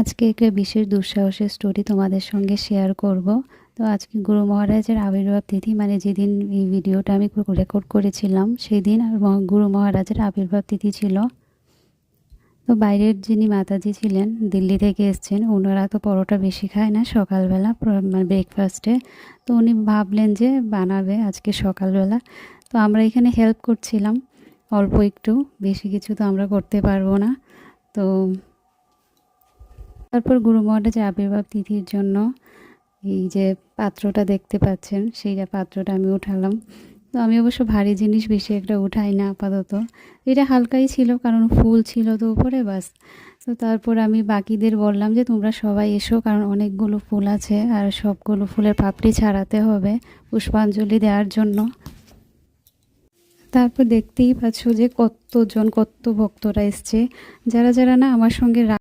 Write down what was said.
আজকে একটা বিশেষ দুঃসাহসের স্টোরি তোমাদের সঙ্গে শেয়ার করব। তো আজকে গুরু মহারাজের আবির্ভাব তিথি, মানে যেদিন এই ভিডিওটা আমি রেকর্ড করেছিলাম সেই দিন গুরু মহারাজের আবির্ভাব তিথি ছিল। তো বাইরের যিনি মাতাজি ছিলেন, দিল্লি থেকে এসছেন, ওনারা তো পরোটা বেশি খায় না সকালবেলা, মানে ব্রেকফাস্টে। তো উনি ভাবলেন যে বানাবে আজকে সকালবেলা। তো আমরা এখানে হেল্প করছিলাম অল্প একটু, বেশি কিছু তো আমরা করতে পারবো না। তো তারপর গুরু মহারাজের আবির্ভাব তিথির জন্য এই যে পাত্রটা দেখতে পাচ্ছেন, সেই পাত্রটা আমি উঠালাম। তো আমি অবশ্য ভারী জিনিস বেশি একটা উঠাই না আপাতত, এটা হালকাই ছিল কারণ ফুল ছিল তো উপরে, বাস। তো তারপর আমি বাকিদের বললাম যে তোমরা সবাই এসো, কারণ অনেকগুলো ফুল আছে আর সবগুলো ফুলের পাপড়ি ছাড়াতে হবে পুষ্পাঞ্জলি দেওয়ার জন্য। তারপর দেখতেই পাচ্ছ যে কত ভক্তরা এসছে, যারা যারা না আমার সঙ্গে